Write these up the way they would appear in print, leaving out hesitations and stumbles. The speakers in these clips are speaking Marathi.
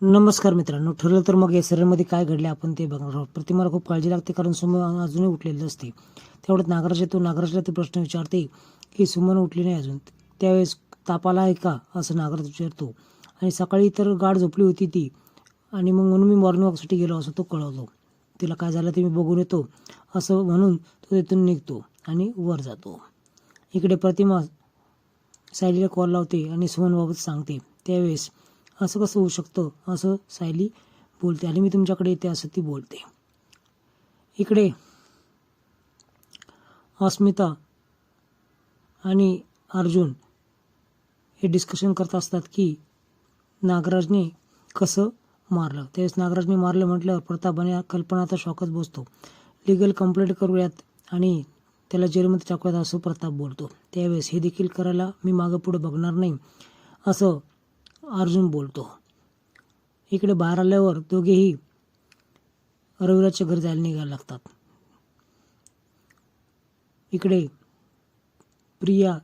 नमस्कार मित्रांनो, ठरलं तर मग या serialमध्ये काय घडले आपण ते बघणार आहोत. प्रतिमाला खूप काळजी लागते कारण सुमन अजूनही उठलेली असते. तेवढ्यात नागराज येतो. नागराजला ते प्रश्न विचारते की सुमन उठली नाही अजून. त्यावेळेस ताप आला आहे का असं नागराज विचारतो आणि सकाळी तर गाढ झोपली होती ती आणि मग म्हणून मी मॉर्निंग वॉकसाठी गेलो असं तो कळवतो. तिला काय झालं ते मी बघून येतो असं म्हणून तो तिथून निघतो आणि वर जातो. इकडे प्रतिमा सायलीला कॉल लावते आणि सुमनबाबत सांगते. त्यावेळेस असं कसं होऊ शकतं असं सायली बोलते आणि मी तुमच्याकडे येते असं ती बोलते. इकडे अस्मिता आणि अर्जुन हे डिस्कशन करत असतात की नागराजने कसं मारलं. त्यावेळेस नागराजने मारलं म्हटल्यावर प्रताप आणि कल्पनाचा शॉकच बसतो. लिगल कंप्लेंट करूयात आणि त्याला जेलमध्ये टाकूयात असं प्रताप बोलतो. त्यावेळेस हे देखील करायला मी मागं पुढे बघणार नाही असं अर्जुन बोलतो. इकडे बाहेर आल्यावर दोघेही रविराजच्या घरी जायला निघायला लागतात. इकडे प्रिया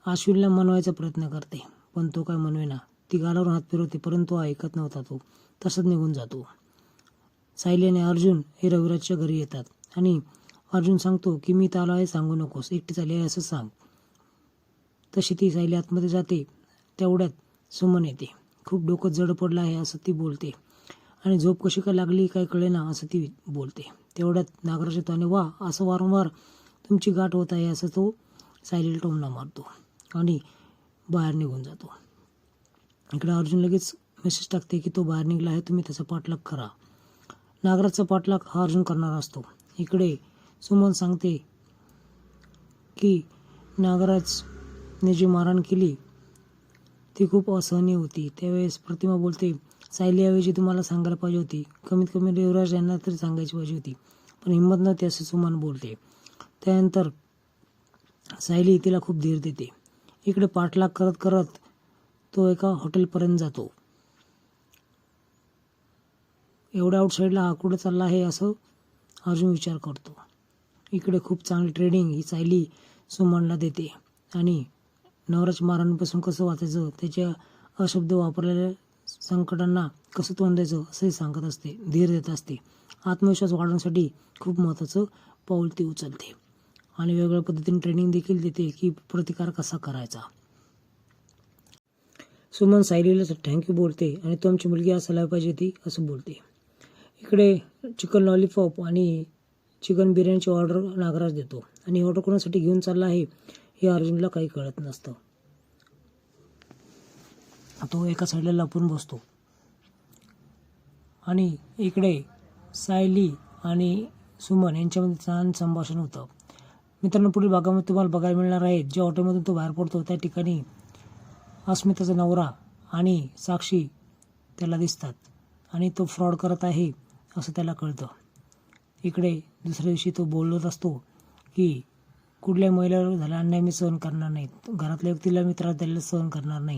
अश्विनला मनवायचा प्रयत्न करते पण तो काय मनवेना. ती गालावर हात फिरवते परंतु ऐकत नव्हता. तो तसंच निघून जातो. सायली आणि अर्जुन हे रविराजच्या घरी येतात आणि अर्जुन सांगतो की मी त्याला हे सांगू नकोस, एकटी चालली आहे असं सांग. तशी ती सायली आतमध्ये जाते. तेवढ्यात सुमन येते. खूप डोकं जड पडलं आहे असं ती बोलते आणि झोप कशी काय लागली काय कळेना असं ती बोलते. तेवढ्यात नागराज येतो आणि वा असं वारंवार तुमची गाठ होत आहे असं तो सायलीला टोमणा मारतो आणि बाहेर निघून जातो. इकडे अर्जुन लगेच मेसेज टाकते की तो बाहेर निघाला आहे, तुम्ही त्याचा पाठलाग करा. नागराजचा पाठलाग हा अर्जुन करणार असतो. इकडे सुमन सांगते की नागराजने जी मारहाण केली ती खूप असहनीय होती. त्यावेळेस प्रतिमा बोलते सायलीऐवजी तुम्हाला सांगायला पाहिजे होती, कमीत कमी देवराज यांना तरी सांगायची पाहिजे होती, पण हिंमत नव्हती असं सुमन बोलते. त्यानंतर सायली तिला खूप धीर देते. इकडे पाठलाग करत करत तो एका हॉटेलपर्यंत जातो. एवढ्या आउटसाईडला हा कुठे चालला आहे असं अर्जुन विचार करतो. इकडे खूप चांगली ट्रेनिंग ही सायली सुमनला देते आणि नवराच्या मारहाणीपासून कसं वाचायचं, त्याच्या अशब्द वापरलेल्या संकटांना कसं तोंड द्यायचं असंही सांगत असते, धीर देत असते. आत्मविश्वास वाढवण्यासाठी खूप महत्त्वाचं पाऊल ती उचलते आणि वेगवेगळ्या पद्धतीने ट्रेनिंग देखील देते की प्रतिकार कसा करायचा. सुमन सायलीला थँक्यू बोलते आणि तो आमची मुलगी असायला पाहिजे ती असं बोलते. इकडे चिकन लॉलीपॉप आणि चिकन बिर्याणीची ऑर्डर नागराज देतो आणि ऑर्डर कोणासाठी घेऊन चालला आहे हे अर्जुनला काही कळत नसतं. तो एका साईडला लपून बसतो आणि इकडे सायली आणि सुमन यांच्यामध्ये छान संभाषण होतं. मित्रांनो, पुढील भागामध्ये तुम्हाला बघायला मिळणार आहे ज्या हॉटेलमधून तो बाहेर पडतो त्या ठिकाणी अस्मिताचा नवरा आणि साक्षी त्याला दिसतात आणि तो फ्रॉड करत आहे असं त्याला कळतं. इकडे दुसऱ्या दिवशी तो बोलत असतो की कुठल्या महिलेवर झाला अन्याय मी सहन करणार नाही, घरातल्या व्यक्तीला मी त्रास द्यायला सहन करणार नाही.